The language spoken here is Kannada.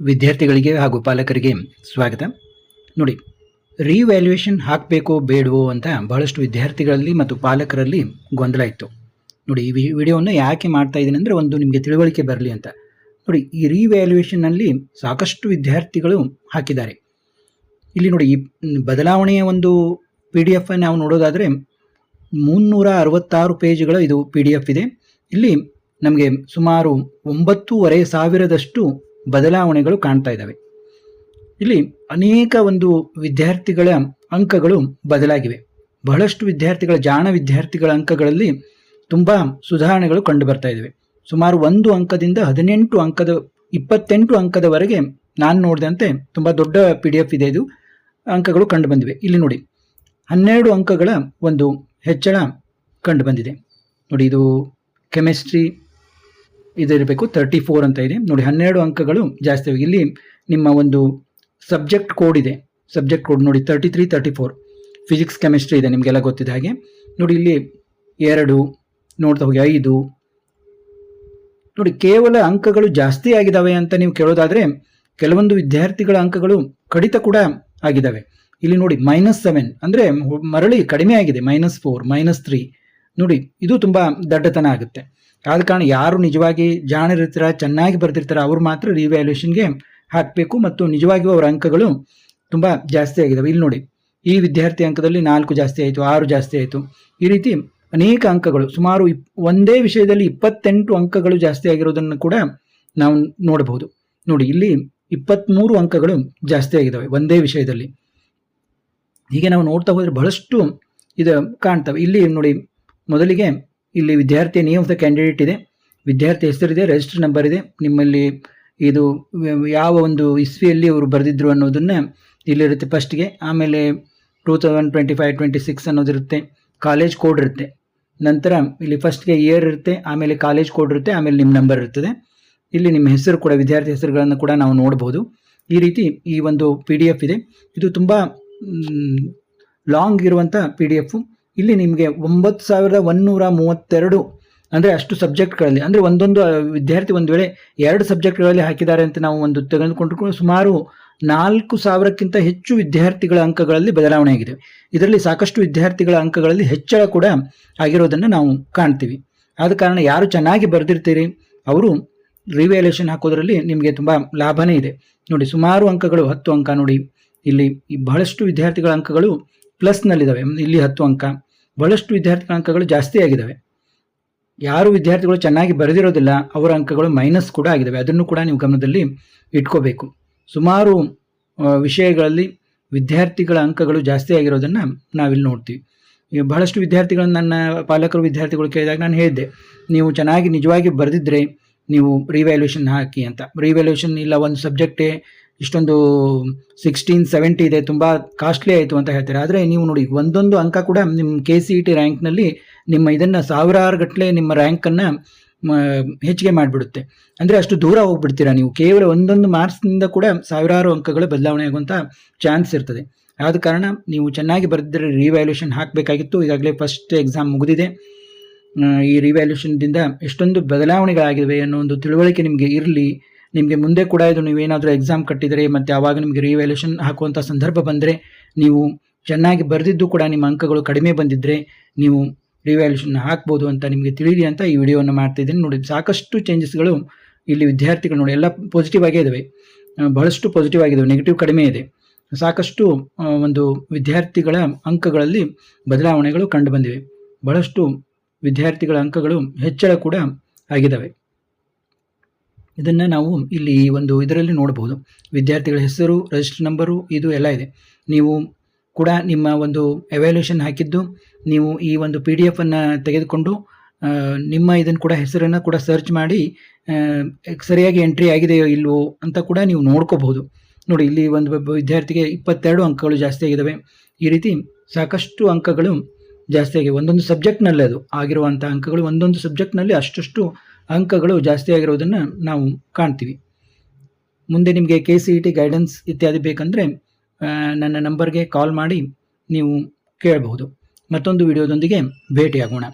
ವಿದ್ಯಾರ್ಥಿಗಳಿಗೆ ಹಾಗೂ ಪಾಲಕರಿಗೆ ಸ್ವಾಗತ. ನೋಡಿ, ರಿವ್ಯಾಲ್ಯೂಯೇಷನ್ ಹಾಕಬೇಕೋ ಬೇಡವೋ ಅಂತ ಬಹಳಷ್ಟು ವಿದ್ಯಾರ್ಥಿಗಳಲ್ಲಿ ಮತ್ತು ಪಾಲಕರಲ್ಲಿ ಗೊಂದಲ ಇತ್ತು. ನೋಡಿ, ಈ ವಿಡಿಯೋವನ್ನು ಯಾಕೆ ಮಾಡ್ತಾ ಇದ್ದೀನಿ ಅಂದರೆ ಒಂದು ನಿಮಗೆ ತಿಳುವಳಿಕೆ ಬರಲಿ ಅಂತ. ನೋಡಿ, ಈ ರಿವ್ಯಾಲ್ಯೂಯೇಷನ್ನಲ್ಲಿ ಸಾಕಷ್ಟು ವಿದ್ಯಾರ್ಥಿಗಳು ಹಾಕಿದ್ದಾರೆ. ಇಲ್ಲಿ ನೋಡಿ, ಈ ಬದಲಾವಣೆಯ ಒಂದು PDF ನಾವು ನೋಡೋದಾದರೆ 366 ಪೇಜ್ಗಳ ಇದು PDF ಇದೆ. ಇಲ್ಲಿ ನಮಗೆ ಸುಮಾರು 9,500 ಬದಲಾವಣೆಗಳು ಕಾಣ್ತಾ ಇದ್ದಾವೆ. ಇಲ್ಲಿ ಅನೇಕ ಒಂದು ವಿದ್ಯಾರ್ಥಿಗಳ ಅಂಕಗಳು ಬದಲಾಗಿವೆ. ಬಹಳಷ್ಟು ವಿದ್ಯಾರ್ಥಿಗಳ ಜಾಣ ವಿದ್ಯಾರ್ಥಿಗಳ ಅಂಕಗಳಲ್ಲಿ ತುಂಬ ಸುಧಾರಣೆಗಳು ಕಂಡು ಬರ್ತಾ ಇದ್ದಾವೆ. ಸುಮಾರು 1 ಅಂಕದಿಂದ 28 ಅಂಕದವರೆಗೆ ನಾನು ನೋಡಿದಂತೆ ತುಂಬ ದೊಡ್ಡ PDF ಇದೆ. ಇದು ಅಂಕಗಳು ಕಂಡು ಬಂದಿವೆ. ಇಲ್ಲಿ ನೋಡಿ, 12 ಅಂಕಗಳ ಒಂದು ಹೆಚ್ಚಳ ಕಂಡು ಬಂದಿದೆ. ನೋಡಿ, ಇದು ಕೆಮಿಸ್ಟ್ರಿ ಇದಿರಬೇಕು, 34 ಅಂತ ಇದೆ. ನೋಡಿ, 12 ಅಂಕಗಳು ಜಾಸ್ತಿ. ಇಲ್ಲಿ ನಿಮ್ಮ ಒಂದು ಸಬ್ಜೆಕ್ಟ್ ಕೋಡ್ ಇದೆ. ಸಬ್ಜೆಕ್ಟ್ ಕೋಡ್ ನೋಡಿ 33, 34 ಫಿಸಿಕ್ಸ್ ಕೆಮಿಸ್ಟ್ರಿ ಇದೆ, ನಿಮಗೆಲ್ಲ ಗೊತ್ತಿದೆ ಹಾಗೆ. ನೋಡಿ, ಇಲ್ಲಿ 2 ನೋಡ್ತಾ ಹೋಗಿ 5. ನೋಡಿ, ಕೇವಲ ಅಂಕಗಳು ಜಾಸ್ತಿ ಆಗಿದ್ದಾವೆ ಅಂತ ನೀವು ಕೇಳೋದಾದರೆ ಕೆಲವೊಂದು ವಿದ್ಯಾರ್ಥಿಗಳ ಅಂಕಗಳು ಕಡಿತ ಕೂಡ ಆಗಿದ್ದಾವೆ. ಇಲ್ಲಿ ನೋಡಿ -7 ಅಂದರೆ ಮರಳಿ ಕಡಿಮೆ ಆಗಿದೆ. -4, -3 ನೋಡಿ, ಇದು ತುಂಬ ದಡ್ಡತನ ಆಗುತ್ತೆ. ಆದ ಕಾರಣ ಯಾರು ನಿಜವಾಗಿ ಜಾಣರಿರ್ತಾರ, ಚೆನ್ನಾಗಿ ಬರೆದಿರ್ತಾರೆ, ಅವರು ಮಾತ್ರ ರಿವ್ಯಾಲ್ಯೂಯೇಷನ್ಗೆ ಹಾಕಬೇಕು ಮತ್ತು ನಿಜವಾಗಿಯೂ ಅವರ ಅಂಕಗಳು ತುಂಬ ಜಾಸ್ತಿ ಆಗಿದ್ದಾವೆ. ಇಲ್ಲಿ ನೋಡಿ, ಈ ವಿದ್ಯಾರ್ಥಿ ಅಂಕದಲ್ಲಿ 4 ಜಾಸ್ತಿ ಆಯಿತು, 6 ಜಾಸ್ತಿ ಆಯಿತು. ಈ ರೀತಿ ಅನೇಕ ಅಂಕಗಳು, ಸುಮಾರು ಒಂದೇ ವಿಷಯದಲ್ಲಿ 28 ಅಂಕಗಳು ಜಾಸ್ತಿ ಆಗಿರೋದನ್ನು ಕೂಡ ನಾವು ನೋಡಬಹುದು. ನೋಡಿ, ಇಲ್ಲಿ 23 ಅಂಕಗಳು ಜಾಸ್ತಿ ಆಗಿದ್ದಾವೆ ಒಂದೇ ವಿಷಯದಲ್ಲಿ. ಹೀಗೆ ನಾವು ನೋಡ್ತಾ ಹೋದರೆ ಬಹಳಷ್ಟು ಇದು ಕಾಣ್ತವೆ. ಇಲ್ಲಿ ನೋಡಿ, ಮೊದಲಿಗೆ ಇಲ್ಲಿ ವಿದ್ಯಾರ್ಥಿ ನೇಮ್ ಆಫ್ ದ ಕ್ಯಾಂಡಿಡೇಟ್ ಇದೆ, ವಿದ್ಯಾರ್ಥಿ ಹೆಸರಿದೆ, ರಿಜಿಸ್ಟರ್ ನಂಬರ್ ಇದೆ, ನಿಮ್ಮಲ್ಲಿ ಇದು ಯಾವ ಒಂದು ಇಸ್ವಿಯಲ್ಲಿ ಅವರು ಬರೆದಿದ್ರು ಅನ್ನೋದನ್ನು ಇಲ್ಲಿರುತ್ತೆ ಫಸ್ಟ್ಗೆ. ಆಮೇಲೆ 2025-26 ಅನ್ನೋದಿರುತ್ತೆ, ಕಾಲೇಜ್ ಕೋಡ್ ಇರುತ್ತೆ. ನಂತರ ಇಲ್ಲಿ ಫಸ್ಟ್ಗೆ ಇಯರ್ ಇರುತ್ತೆ, ಆಮೇಲೆ ಕಾಲೇಜ್ ಕೋಡ್ ಇರುತ್ತೆ, ಆಮೇಲೆ ನಿಮ್ಮ ನಂಬರ್ ಇರ್ತದೆ. ಇಲ್ಲಿ ನಿಮ್ಮ ಹೆಸರು ಕೂಡ, ವಿದ್ಯಾರ್ಥಿ ಹೆಸರುಗಳನ್ನು ಕೂಡ ನಾವು ನೋಡ್ಬೋದು. ಈ ರೀತಿ ಈ ಒಂದು PDF ಇದೆ. ಇದು ತುಂಬ ಲಾಂಗ್ ಇರುವಂಥ PDF. ಇಲ್ಲಿ ನಿಮಗೆ 9,132 ಅಂದರೆ ಅಷ್ಟು ಸಬ್ಜೆಕ್ಟ್ಗಳಲ್ಲಿ, ಅಂದರೆ ಒಂದೊಂದು ವಿದ್ಯಾರ್ಥಿ ಒಂದು ವೇಳೆ 2 ಸಬ್ಜೆಕ್ಟ್ಗಳಲ್ಲಿ ಹಾಕಿದ್ದಾರೆ ಅಂತ ನಾವು ಒಂದು ತೆಗೆದುಕೊಂಡ್ರು ಸುಮಾರು 4,000ಕ್ಕಿಂತ ಹೆಚ್ಚು ವಿದ್ಯಾರ್ಥಿಗಳ ಅಂಕಗಳಲ್ಲಿ ಬದಲಾವಣೆ ಆಗಿದೆ. ಇದರಲ್ಲಿ ಸಾಕಷ್ಟು ವಿದ್ಯಾರ್ಥಿಗಳ ಅಂಕಗಳಲ್ಲಿ ಹೆಚ್ಚಳ ಕೂಡ ಆಗಿರೋದನ್ನು ನಾವು ಕಾಣ್ತೀವಿ. ಆದ ಕಾರಣ ಯಾರು ಚೆನ್ನಾಗಿ ಬರೆದಿರ್ತೀರಿ ಅವರು ರಿವ್ಯಾಲ್ಯೂಯೇಷನ್ ಹಾಕೋದ್ರಲ್ಲಿ ನಿಮಗೆ ತುಂಬ ಲಾಭನೇ ಇದೆ. ನೋಡಿ, ಸುಮಾರು ಅಂಕಗಳು 10 ಅಂಕ. ನೋಡಿ, ಇಲ್ಲಿ ಬಹಳಷ್ಟು ವಿದ್ಯಾರ್ಥಿಗಳ ಅಂಕಗಳು ಪ್ಲಸ್ನಲ್ಲಿದ್ದಾವೆ. ಇಲ್ಲಿ 10 ಅಂಕ. ಬಹಳಷ್ಟು ವಿದ್ಯಾರ್ಥಿಗಳ ಅಂಕಗಳು ಜಾಸ್ತಿ ಆಗಿದ್ದಾವೆ. ಯಾರು ವಿದ್ಯಾರ್ಥಿಗಳು ಚೆನ್ನಾಗಿ ಬರೆದಿರೋದಿಲ್ಲ ಅವರ ಅಂಕಗಳು ಮೈನಸ್ ಕೂಡ ಆಗಿದ್ದಾವೆ. ಅದನ್ನು ಕೂಡ ನೀವು ಗಮನದಲ್ಲಿ ಇಟ್ಕೋಬೇಕು. ಸುಮಾರು ವಿಷಯಗಳಲ್ಲಿ ವಿದ್ಯಾರ್ಥಿಗಳ ಅಂಕಗಳು ಜಾಸ್ತಿ ಆಗಿರೋದನ್ನು ನಾವಿಲ್ಲಿ ನೋಡ್ತೀವಿ. ಈಗ ಬಹಳಷ್ಟು ವಿದ್ಯಾರ್ಥಿಗಳನ್ನು ನನ್ನ ಪಾಲಕರು ವಿದ್ಯಾರ್ಥಿಗಳು ಕೇಳಿದಾಗ ನಾನು ಹೇಳಿದ್ದೆ, ನೀವು ಚೆನ್ನಾಗಿ ನಿಜವಾಗಿ ಬರೆದಿದ್ದರೆ ನೀವು ರಿವ್ಯಾಲ್ಯೂಯೇಷನ್ ಹಾಕಿ ಅಂತ. ರಿವ್ಯಾಲ್ಯೂಯೇಷನ್ ಇಲ್ಲ, ಒಂದು ಸಬ್ಜೆಕ್ಟೇ ಇಷ್ಟೊಂದು 1670 ಇದೆ, ತುಂಬ ಕಾಸ್ಟ್ಲಿ ಆಯಿತು ಅಂತ ಹೇಳ್ತಾರೆ. ಆದರೆ ನೀವು ನೋಡಿ, ಒಂದೊಂದು ಅಂಕ ಕೂಡ ನಿಮ್ಮ KCET ರ್ಯಾಂಕ್ನಲ್ಲಿ ನಿಮ್ಮ ಇದನ್ನು ಸಾವಿರಾರು ಗಟ್ಟಲೆ ನಿಮ್ಮ ರ್ಯಾಂಕನ್ನು ಹೆಚ್ಚಿಗೆ ಮಾಡಿಬಿಡುತ್ತೆ. ಅಂದರೆ ಅಷ್ಟು ದೂರ ಹೋಗ್ಬಿಡ್ತೀರಾ ನೀವು. ಕೇವಲ ಒಂದೊಂದು ಮಾರ್ಕ್ಸ್ನಿಂದ ಕೂಡ ಸಾವಿರಾರು ಅಂಕಗಳು ಬದಲಾವಣೆ ಆಗುವಂಥ ಚಾನ್ಸ್ ಇರ್ತದೆ. ಆದ ಕಾರಣ ನೀವು ಚೆನ್ನಾಗಿ ಬರೆದಿದ್ದರೆ ರಿವ್ಯಾಲ್ಯೂಯೇಷನ್ ಹಾಕಬೇಕಾಗಿತ್ತು. ಈಗಾಗಲೇ ಫಸ್ಟ್ ಎಕ್ಸಾಮ್ ಮುಗಿದಿದೆ. ಈ ರಿವ್ಯಾಲ್ಯೂಯೇಷನ್ದಿಂದ ಎಷ್ಟೊಂದು ಬದಲಾವಣೆಗಳಾಗಿವೆ ಅನ್ನೋ ಒಂದು ತಿಳುವಳಿಕೆ ನಿಮಗೆ ಇರಲಿ. ನಿಮಗೆ ಮುಂದೆ ಕೂಡ ಇದು ನೀವೇನಾದರೂ ಎಕ್ಸಾಮ್ ಕಟ್ಟಿದರೆ ಮತ್ತು ಆವಾಗ ನಿಮಗೆ ರಿವ್ಯಾಲ್ಯೂಯೇಷನ್ ಹಾಕುವಂಥ ಸಂದರ್ಭ ಬಂದರೆ, ನೀವು ಚೆನ್ನಾಗಿ ಬರೆದಿದ್ದು ಕೂಡ ನಿಮ್ಮ ಅಂಕಗಳು ಕಡಿಮೆ ಬಂದಿದ್ದರೆ ನೀವು ರಿವ್ಯಾಲ್ಯೂಯೇಷನ್ ಹಾಕ್ಬೋದು ಅಂತ ನಿಮಗೆ ತಿಳಿಯಲಿ ಅಂತ ಈ ವಿಡಿಯೋವನ್ನು ಮಾಡ್ತಾಯಿದ್ದೀನಿ. ನೋಡಿ, ಸಾಕಷ್ಟು ಚೇಂಜಸ್ಗಳು ಇಲ್ಲಿ ವಿದ್ಯಾರ್ಥಿಗಳು ನೋಡಿ ಎಲ್ಲ ಪಾಸಿಟಿವ್ ಆಗೇ ಇದ್ದಾವೆ. ಬಹಳಷ್ಟು ಪಾಸಿಟಿವ್ ಆಗಿದ್ದಾವೆ, ನೆಗೆಟಿವ್ ಕಡಿಮೆ ಇದೆ. ಸಾಕಷ್ಟು ಒಂದು ವಿದ್ಯಾರ್ಥಿಗಳ ಅಂಕಗಳಲ್ಲಿ ಬದಲಾವಣೆಗಳು ಕಂಡು ಬಂದಿವೆ. ಬಹಳಷ್ಟು ವಿದ್ಯಾರ್ಥಿಗಳ ಅಂಕಗಳು ಹೆಚ್ಚಳ ಕೂಡ ಆಗಿದ್ದಾವೆ. ಇದನ್ನು ನಾವು ಇಲ್ಲಿ ಒಂದು ಇದರಲ್ಲಿ ನೋಡಬಹುದು. ವಿದ್ಯಾರ್ಥಿಗಳ ಹೆಸರು, ರಿಜಿಸ್ಟರ್ ನಂಬರು, ಇದು ಎಲ್ಲ ಇದೆ. ನೀವು ಕೂಡ ನಿಮ್ಮ ಒಂದು ಎವ್ಯಾಲ್ಯೂಯೇಷನ್ ಹಾಕಿದ್ದು ನೀವು ಈ ಒಂದು PDF-ಅನ್ನು ತೆಗೆದುಕೊಂಡು ನಿಮ್ಮ ಇದನ್ನು ಕೂಡ ಹೆಸರನ್ನು ಕೂಡ ಸರ್ಚ್ ಮಾಡಿ ಸರಿಯಾಗಿ ಎಂಟ್ರಿ ಆಗಿದೆಯೋ ಇಲ್ವೋ ಅಂತ ಕೂಡ ನೀವು ನೋಡ್ಕೋಬಹುದು. ನೋಡಿ, ಇಲ್ಲಿ ಒಂದು ವಿದ್ಯಾರ್ಥಿಗೆ 22 ಅಂಕಗಳು ಜಾಸ್ತಿ ಆಗಿದ್ದಾವೆ. ಈ ರೀತಿ ಸಾಕಷ್ಟು ಅಂಕಗಳು ಜಾಸ್ತಿ ಆಗಿವೆ. ಒಂದೊಂದು ಸಬ್ಜೆಕ್ಟ್ನಲ್ಲಿ ಅದು ಆಗಿರುವಂಥ ಅಂಕಗಳು, ಒಂದೊಂದು ಸಬ್ಜೆಕ್ಟ್ನಲ್ಲಿ ಅಷ್ಟು ಅಂಕಗಳು ಜಾಸ್ತಿ ಆಗಿರೋದನ್ನು ನಾವು ಕಾಣ್ತೀವಿ. ಮುಂದೆ ನಿಮಗೆ KCET ಗೈಡೆನ್ಸ್ ಇತ್ಯಾದಿ ಬೇಕಂದರೆ ನನ್ನ ನಂಬರ್ಗೆ ಕಾಲ್ ಮಾಡಿ ನೀವು ಕೇಳಬಹುದು. ಮತ್ತೊಂದು ವಿಡಿಯೋದೊಂದಿಗೆ ಭೇಟಿಯಾಗೋಣ.